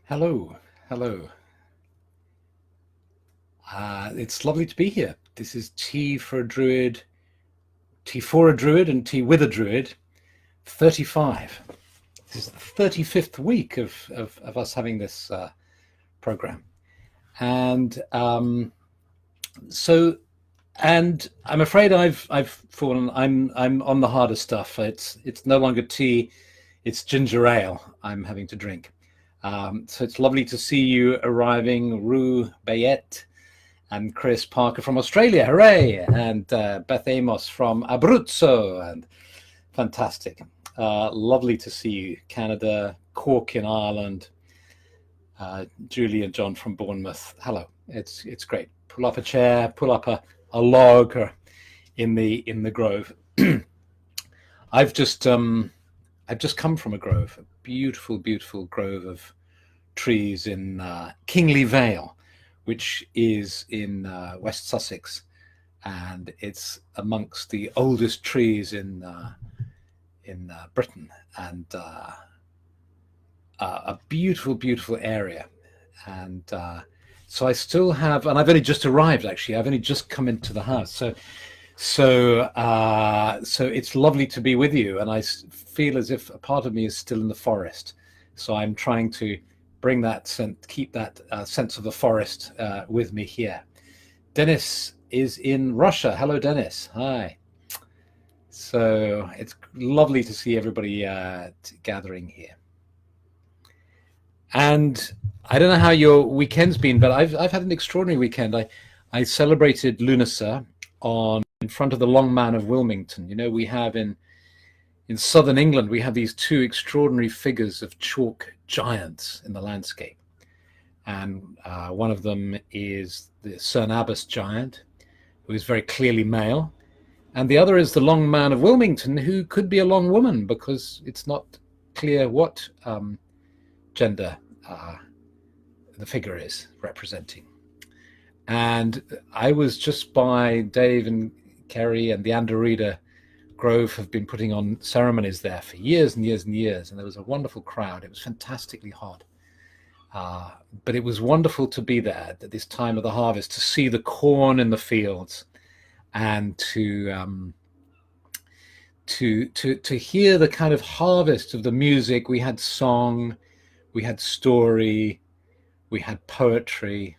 Hello, hello. It's lovely to be here. This is Tea for a Druid, Tea for a Druid, and Tea with a Druid 35. This is the 35th week of us having this program. And so, and I'm afraid I've fallen. I'm on the harder stuff. It's no longer tea, it's ginger ale I'm having to drink. So it's lovely to see you arriving, Rue Bayet and Chris Parker from Australia, hooray! And Beth Amos from Abruzzo, and fantastic. Lovely to see you, Canada, Cork in Ireland, Julie and John from Bournemouth. Hello, it's great. Pull up a chair, pull up a log or in the grove. I've just come from a grove, a beautiful, beautiful grove of trees in Kingley Vale, which is in West Sussex, and it's amongst the oldest trees in Britain, and a beautiful, beautiful area. And so I still have, and I've only just arrived. Actually, I've only just come into the house, so it's lovely to be with you, and I feel as if a part of me is still in the forest. So I'm trying to bring that sense, keep that sense of the forest with me here. Dennis is in Russia. Hello, Dennis. Hi. So it's lovely to see everybody gathering here. And I don't know how your weekend's been, but I've had an extraordinary weekend. I celebrated Lughnasadh in front of the Long Man of Wilmington. You know, we have in southern England, we have these two extraordinary figures of chalk giants in the landscape. And one of them is the Cerne Abbas giant, who is very clearly male. And the other is the Long Man of Wilmington, who could be a long woman, because it's not clear what gender the figure is representing. And I was just by Dave and Kerry, and the Anderida Grove have been putting on ceremonies there for years and years and years, and there was a wonderful crowd. It was fantastically hot, but it was wonderful to be there at this time of the harvest, to see the corn in the fields, and to hear the kind of harvest of the music. We had song, we had story, we had poetry,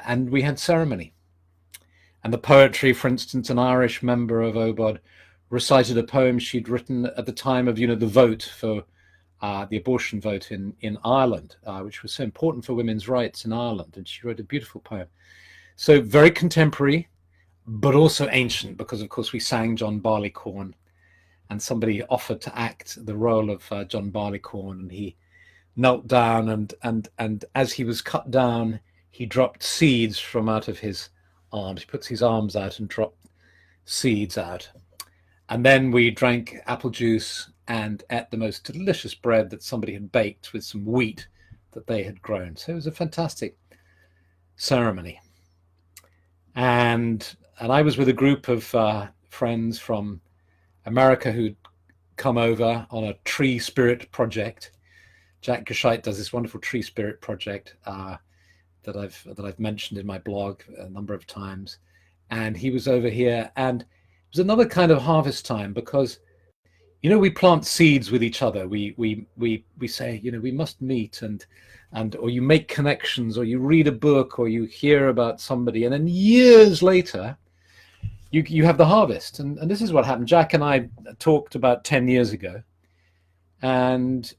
and we had ceremony. And the poetry, for instance, an Irish member of OBOD recited a poem she'd written at the time of, the vote for the abortion vote in Ireland, which was so important for women's rights in Ireland. And she wrote a beautiful poem. So very contemporary, but also ancient, because, of course, we sang John Barleycorn, and somebody offered to act the role of John Barleycorn, and he knelt down, and as he was cut down, he dropped seeds from out of his arms. He puts his arms out and dropped seeds out. And then we drank apple juice and ate the most delicious bread that somebody had baked with some wheat that they had grown. So it was a fantastic ceremony. And I was with a group of friends from America who'd come over on a tree spirit project. Jack Gescheit does this wonderful tree spirit project that I've mentioned in my blog a number of times, and he was over here, and it was another kind of harvest time, because we plant seeds with each other. We say, we must meet, and or you make connections, or you read a book, or you hear about somebody, and then years later you have the harvest. And this is what happened. Jack and I talked about 10 years ago, and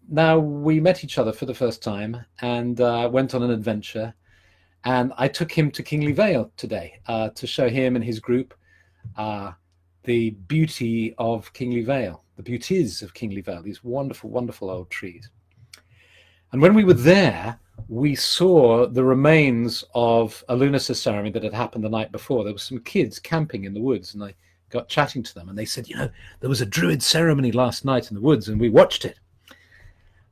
now we met each other for the first time, and went on an adventure. And I took him to Kingley Vale today to show him and his group the beauty of Kingley Vale, the beauties of Kingley Vale, these wonderful, wonderful old trees. And when we were there, we saw the remains of a Lughnasadh ceremony that had happened the night before. There were some kids camping in the woods, and I got chatting to them, and they said, there was a Druid ceremony last night in the woods, and we watched it.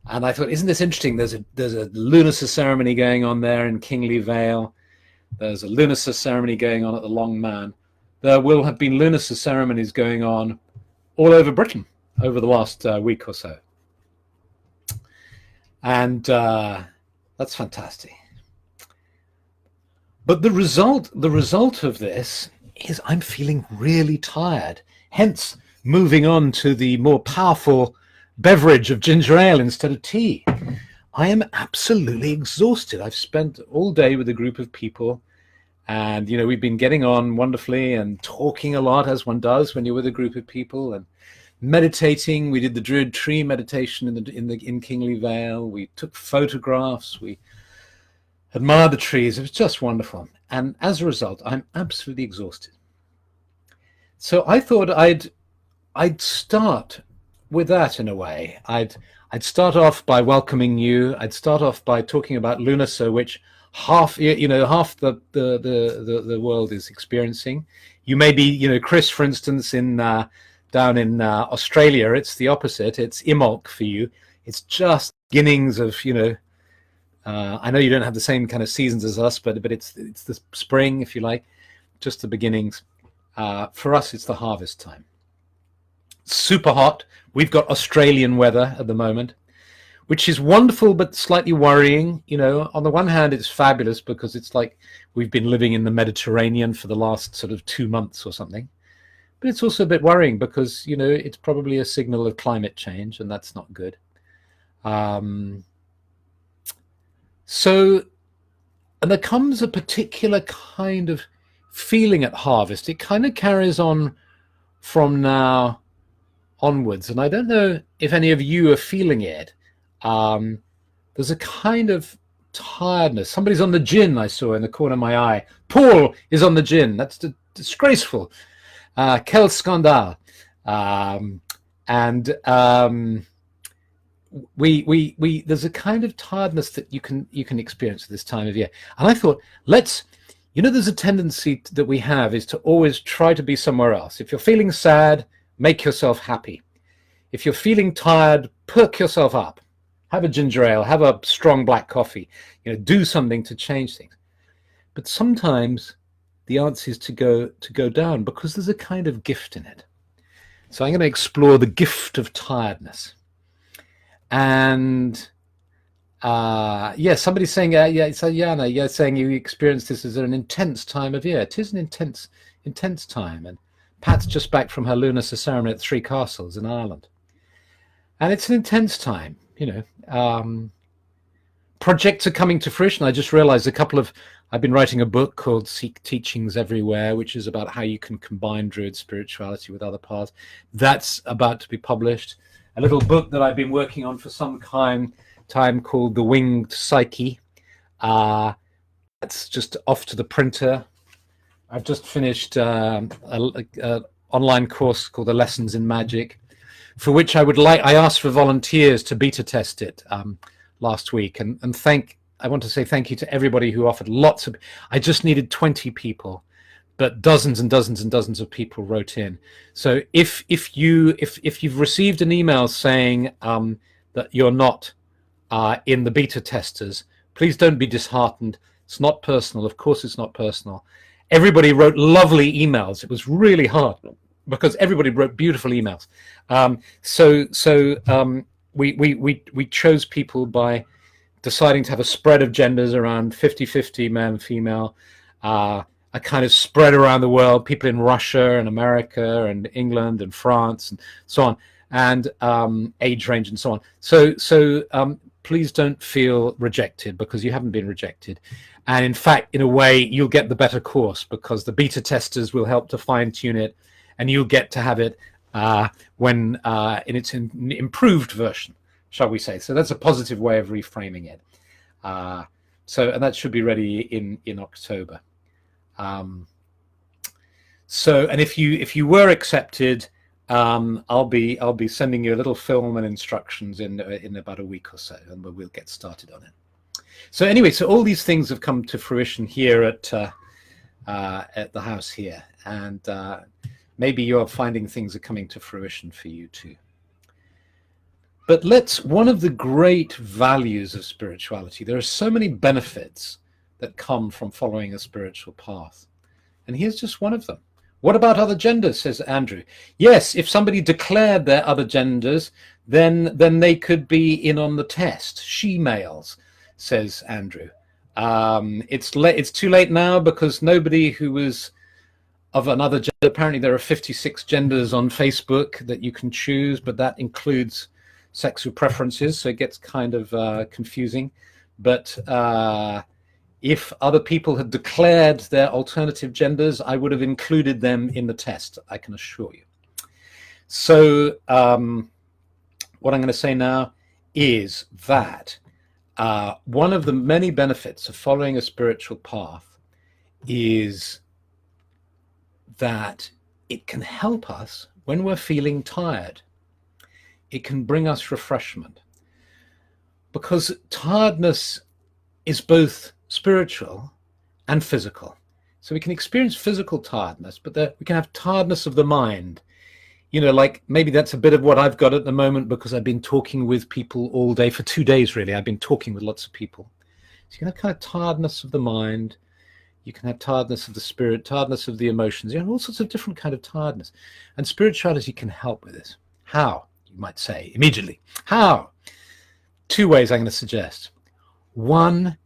And I thought, isn't this interesting? There's a Lughnasadh ceremony going on there in Kingley Vale. There's a Lughnasadh ceremony going on at the Long Man. There will have been Lughnasadh ceremonies going on all over Britain over the last week or so. And that's fantastic. But the result of this is I'm feeling really tired. Hence, moving on to the more powerful beverage of ginger ale instead of tea. I am absolutely exhausted. I've spent all day with a group of people, and we've been getting on wonderfully and talking a lot, as one does when you're with a group of people, and meditating. We did the Druid tree meditation in Kingly Vale. We took photographs. We admired the trees. It was just wonderful. And as a result, I'm absolutely exhausted. So I thought I'd start with that in a way. I'd start off by welcoming you. I'd start off by talking about Lughnasadh, which half the world is experiencing. You may be, Chris, for instance, down in Australia, it's the opposite. It's Imbolc for you. It's just beginnings of, I know you don't have the same kind of seasons as us, but it's the spring, if you like, just the beginnings. For us, it's the harvest time. Super hot. We've got Australian weather at the moment, which is wonderful but slightly worrying. On the one hand, it's fabulous because it's like we've been living in the Mediterranean for the last sort of 2 months or something. But it's also a bit worrying because, it's probably a signal of climate change, and that's not good. And there comes a particular kind of feeling at harvest. It kind of carries on from now onwards. And I don't know if any of you are feeling it. There's a kind of tiredness. Somebody's on the gin, I saw in the corner of my eye. Paul is on the gin. That's disgraceful. Quel scandale. We there's a kind of tiredness that you can experience at this time of year. And I thought, there's a tendency that we have is to always try to be somewhere else. If you're feeling sad, make yourself happy. If you're feeling tired, perk yourself up. Have a ginger ale, have a strong black coffee, do something to change things. But sometimes the answer is to go down, because there's a kind of gift in it. So I'm going to explore the gift of tiredness. And somebody's saying, it's Ayana, saying you experience this as an intense time of year. It is an intense time. And Pat's just back from her Lughnasadh ceremony at Three Castles in Ireland. And it's an intense time, projects are coming to fruition. I just realized I've been writing a book called Seek Teachings Everywhere, which is about how you can combine Druid spirituality with other paths. That's about to be published. A little book that I've been working on for some time called The Winged Psyche. That's just off to the printer. I've just finished an online course called The Lessons in Magic, for which I asked for volunteers to beta test it last week. And I want to say thank you to everybody who offered I just needed 20 people, but dozens and dozens and dozens of people wrote in. So if you've received an email saying that you're not in the beta testers, please don't be disheartened. It's not personal. Of course it's not personal. Everybody wrote lovely emails. It was really hard because everybody wrote beautiful emails. We chose people by deciding to have a spread of genders around 50-50 male, female, a kind of spread around the world, people in Russia and America and England and France and so on, and age range and so on. So please don't feel rejected, because you haven't been rejected. And in fact, in a way, you'll get the better course, because the beta testers will help to fine tune it, and you'll get to have it when in its improved version, shall we say. So that's a positive way of reframing it. And that should be ready in October. And if you were accepted, I'll be sending you a little film and instructions in about a week or so, and we'll get started on it. So anyway, so all these things have come to fruition here at the house here, and maybe you're finding things are coming to fruition for you too. But one of the great values of spirituality, there are so many benefits that come from following a spiritual path. And here's just one of them. What about other genders, says Andrew. Yes, if somebody declared their other genders, then they could be in on the test. She-males, says Andrew. It's too late now because nobody who was of another gender, apparently there are 56 genders on Facebook that you can choose, but that includes sexual preferences, so it gets kind of confusing. But if other people had declared their alternative genders, I would have included them in the test, I can assure you. So what I'm going to say now is that one of the many benefits of following a spiritual path is that it can help us when we're feeling tired. It can bring us refreshment, because tiredness is both spiritual and physical. So we can experience physical tiredness, but we can have tiredness of the mind. You know, like maybe that's a bit of what I've got at the moment because I've been talking with people all day, for 2 days really. I've been talking with lots of people. So you can have kind of tiredness of the mind. You can have tiredness of the spirit, tiredness of the emotions. You have all sorts of different kind of tiredness. And spirituality can help with this. How? You might say immediately. How? 2 ways I'm going to suggest. One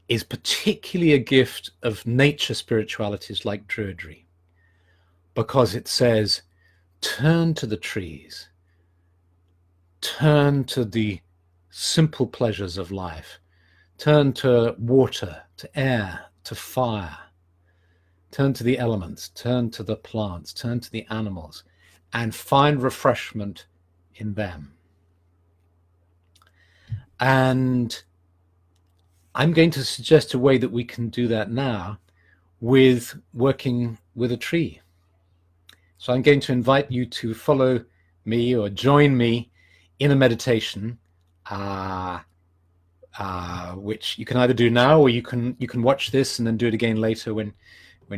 is particularly a gift of nature spiritualities like Druidry, because it says, turn to the trees, turn to the simple pleasures of life, turn to water, to air, to fire, turn to the elements, turn to the plants, turn to the animals, and find refreshment in them. And I'm going to suggest a way that we can do that now with working with a tree. So I'm going to invite you to follow me or join me in a meditation, which you can either do now or you can watch this and then do it again later when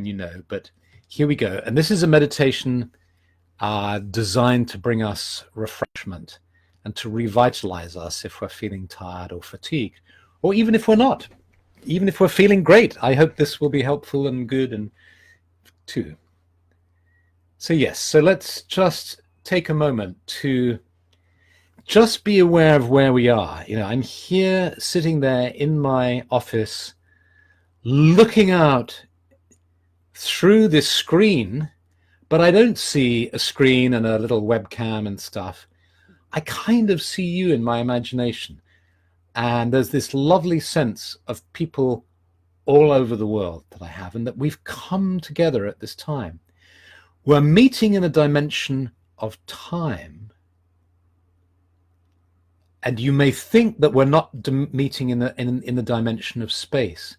you know. But here we go. And this is a meditation designed to bring us refreshment and to revitalize us if we're feeling tired or fatigued, or even if we're not, even if we're feeling great. I hope this will be helpful and good and too. So yes, so let's just take a moment to just be aware of where we are. You know, I'm here sitting there in my office, looking out through this screen, but I don't see a screen and a little webcam and stuff. I kind of see you in my imagination. And there's this lovely sense of people all over the world that I have, and that we've come together at this time. We're meeting in a dimension of time. And you may think that we're not meeting in the dimension of space.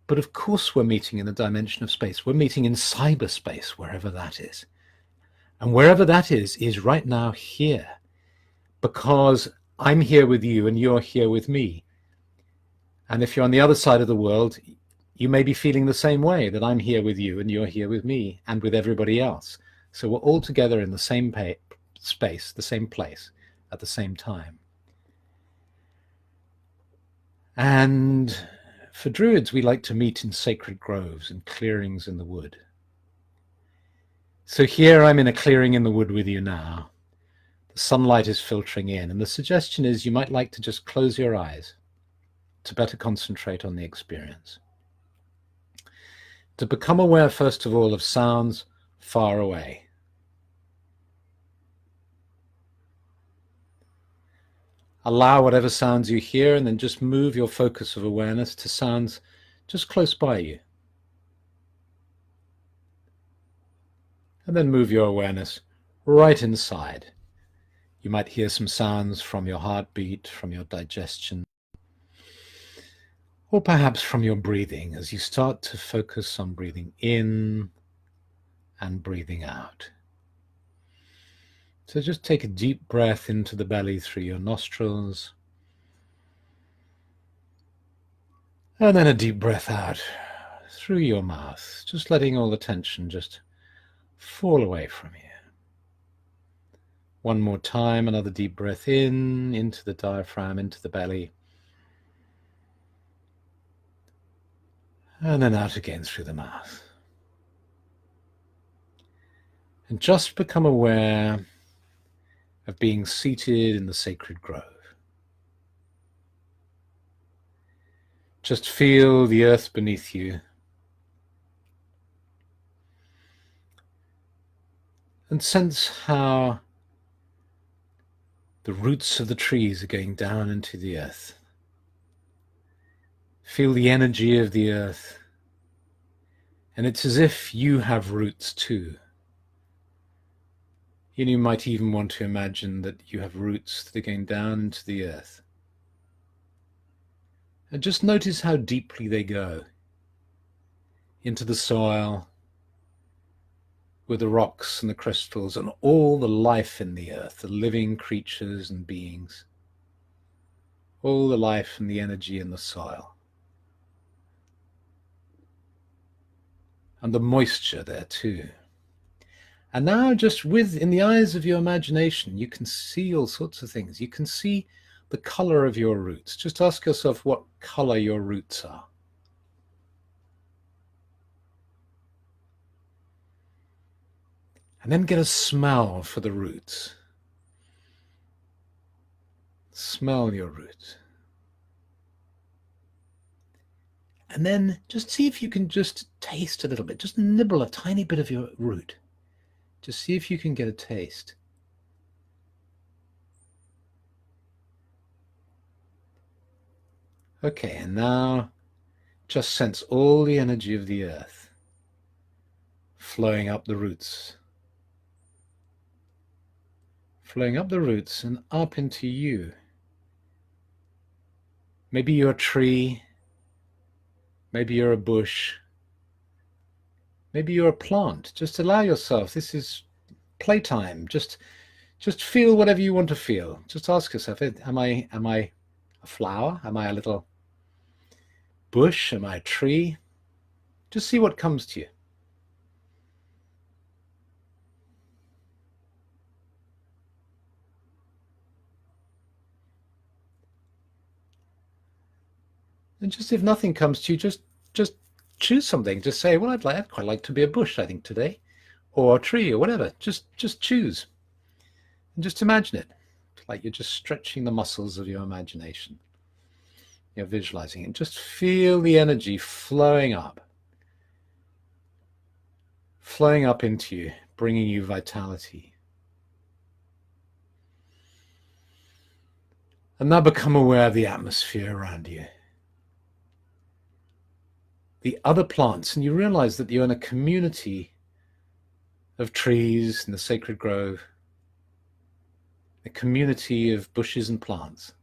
But of course we're meeting in the dimension of space. We're meeting in cyberspace, wherever that is. And wherever that is right now here. Because I'm here with you and you're here with me. And if you're on the other side of the world, you may be feeling the same way, that I'm here with you and you're here with me and with everybody else. So we're all together in the same space, the same place, at the same time. And for Druids, we like to meet in sacred groves and clearings in the wood. So here I'm in a clearing in the wood with you now. The sunlight is filtering in, and the suggestion is you might like to just close your eyes to better concentrate on the experience. To become aware, first of all, of sounds far away. Allow whatever sounds you hear, and then just move your focus of awareness to sounds just close by you. And then move your awareness right inside. You might hear some sounds from your heartbeat, from your digestion, or perhaps from your breathing as you start to focus on breathing in and breathing out. So just take a deep breath into the belly through your nostrils, and then a deep breath out through your mouth, just letting all the tension just fall away from you. One more time, another deep breath in, into the diaphragm, into the belly. And then out again through the mouth. And just become aware of being seated in the sacred grove. Just feel the earth beneath you. And sense how the roots of the trees are going down into the earth. Feel the energy of the earth. And it's as if you have roots too. And you might even want to imagine that you have roots that are going down into the earth. And just notice how deeply they go into the soil, with the rocks and the crystals and all the life in the earth, the living creatures and beings, all the life and the energy in the soil. And the moisture there too. And now just in the eyes of your imagination, you can see all sorts of things. You can see the color of your roots. Just ask yourself what color your roots are. And then get a smell for the roots. Smell your roots. And then just see if you can just taste a little bit. Just nibble a tiny bit of your root. Just see if you can get a taste. Okay, and now just sense all the energy of the earth flowing up the roots. Flowing up the roots and up into you. Maybe you're a tree. Maybe you're a bush. Maybe you're a plant. Just allow yourself. This is playtime. Just feel whatever you want to feel. Just ask yourself, am I a flower? Am I a little bush? Am I a tree? Just see what comes to you. And just if nothing comes to you, just choose something. Just say, well, I'd quite like to be a bush, I think, today, or a tree, or whatever. Just choose. And just imagine it. It's like you're just stretching the muscles of your imagination. You're visualizing it. Just feel the energy flowing up into you, bringing you vitality. And now become aware of the atmosphere around you. The other plants, and you realize that you're in a community of trees in the sacred grove, a community of bushes and plants.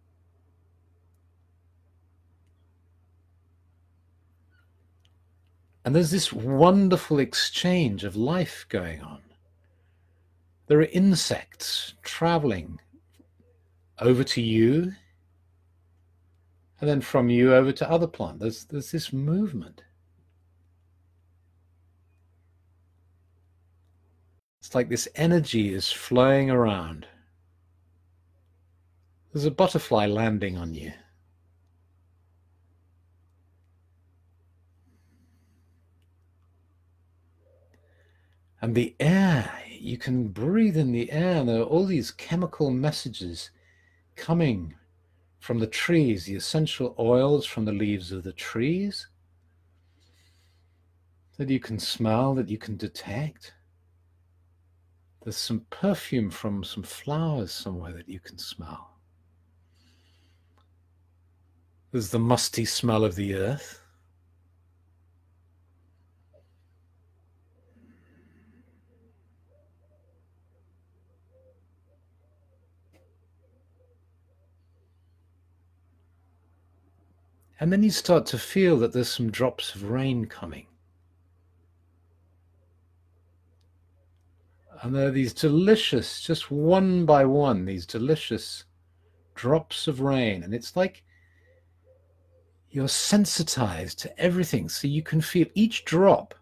And there's this wonderful exchange of life going on. There are insects traveling over to you, and then from you over to other plants. There's this movement. It's like this energy is flowing around. There's a butterfly landing on you. And the air, you can breathe in the air, and there are all these chemical messages coming from the trees, the essential oils from the leaves of the trees that you can smell, that you can detect. There's some perfume from some flowers somewhere that you can smell. There's the musty smell of the earth. And then you start to feel that there's some drops of rain coming. And there are these delicious, just one by one, these delicious drops of rain. And it's like you're sensitized to everything. So you can feel each drop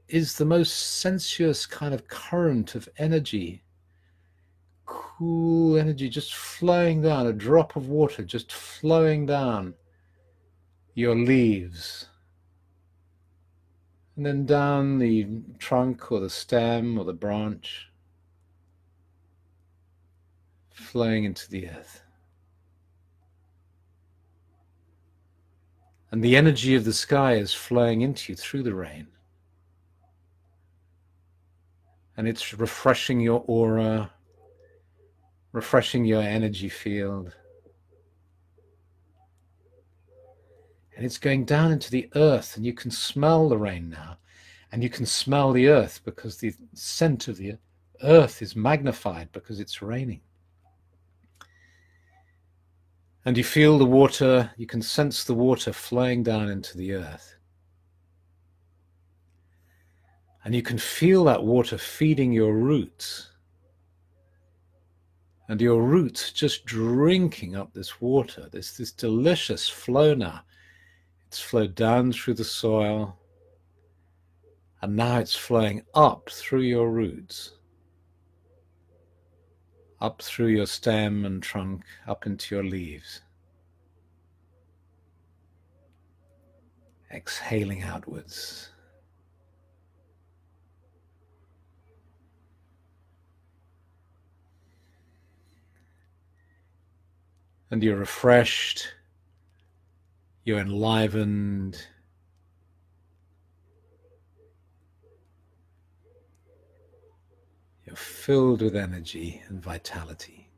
is the most sensuous kind of current of energy. Cool energy just flowing down, a drop of water just flowing down your leaves And then down the trunk or the stem or the branch, flowing into the earth. And the energy of the sky is flowing into you through the rain. And it's refreshing your aura, refreshing your energy field. And it's going down into the earth, and you can smell the rain now. And you can smell the earth because the scent of the earth is magnified because it's raining. And you feel the water, you can sense the water flowing down into the earth. And you can feel that water feeding your roots. And your roots just drinking up this water, this delicious flow now. It's flowed down through the soil, and now it's flowing up through your roots, up through your stem and trunk, up into your leaves. Exhaling outwards. And you're refreshed, you're enlivened, you're filled with energy and vitality.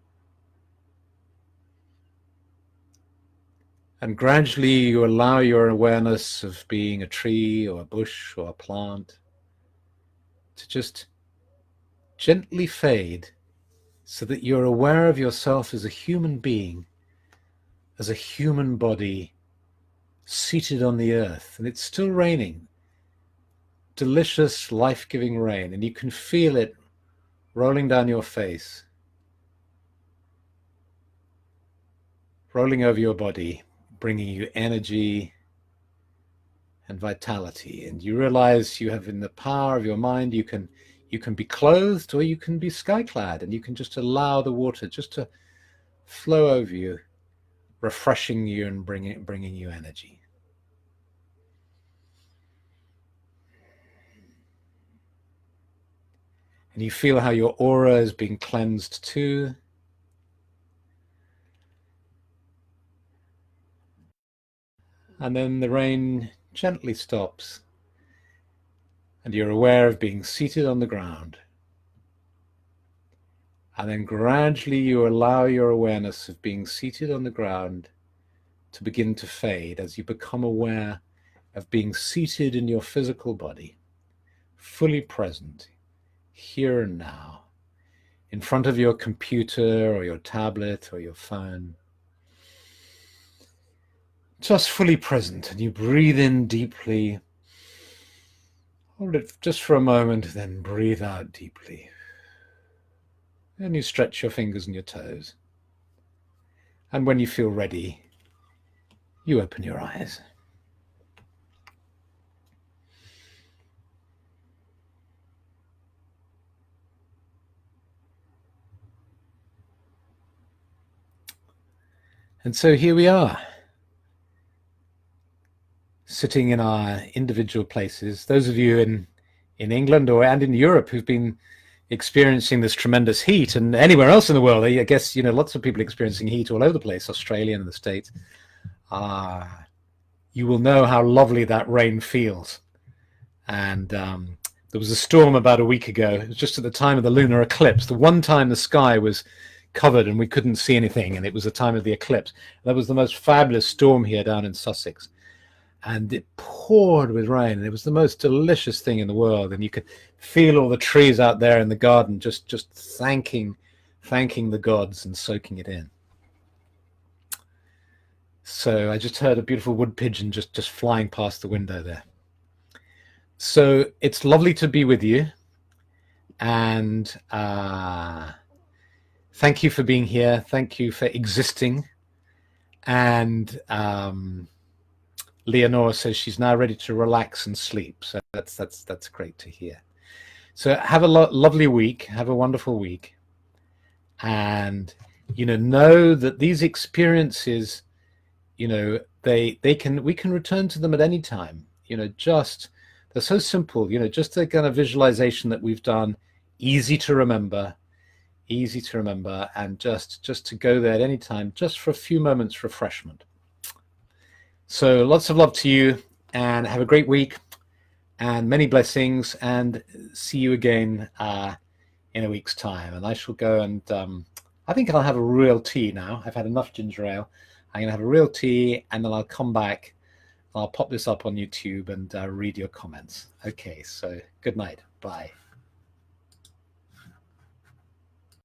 And gradually you allow your awareness of being a tree or a bush or a plant to just gently fade so that you're aware of yourself as a human being, as a human body seated on the earth. And it's still raining, delicious, life-giving rain, and you can feel it rolling down your face, rolling over your body, bringing you energy and vitality. And you realize you have, in the power of your mind, you can be clothed or you can be sky-clad, and you can just allow the water just to flow over you, refreshing you and bringing you energy. And you feel how your aura is being cleansed too. And then the rain gently stops, and you're aware of being seated on the ground. And then gradually you allow your awareness of being seated on the ground to begin to fade as you become aware of being seated in your physical body, fully present, here and now, in front of your computer or your tablet or your phone. Just fully present, and you breathe in deeply. Hold it just for a moment, then breathe out deeply. And you stretch your fingers and your toes. And when you feel ready, you open your eyes. And so here we are, sitting in our individual places. Those of you in England and in Europe who've been experiencing this tremendous heat, and anywhere else in the world, I guess, lots of people experiencing heat all over the place, Australia and the States. You will know how lovely that rain feels. And there was a storm about a week ago. It was just at the time of the lunar eclipse, the one time the sky was covered and we couldn't see anything, and it was the time of the eclipse. That was the most fabulous storm here down in Sussex, and it poured with rain, and it was the most delicious thing in the world. And you could feel all the trees out there in the garden just thanking the gods and soaking it in. So I just heard a beautiful wood pigeon just flying past the window there. So it's lovely to be with you, and thank you for being here. Thank you for existing. And Leonora says she's now ready to relax and sleep. So that's great to hear. So have a lovely week. Have a wonderful week. And, know that these experiences, we can return to them at any time. There's They're so simple, just the kind of visualization that we've done, easy to remember, and just to go there at any time, just for a few moments refreshment. So lots of love to you, and have a great week, and many blessings, and see you again in a week's time. And I shall go and I think I'll have a real tea now. I've had enough ginger ale. I'm going to have a real tea, and then I'll come back. I'll pop this up on YouTube and read your comments. Okay, so good night. Bye.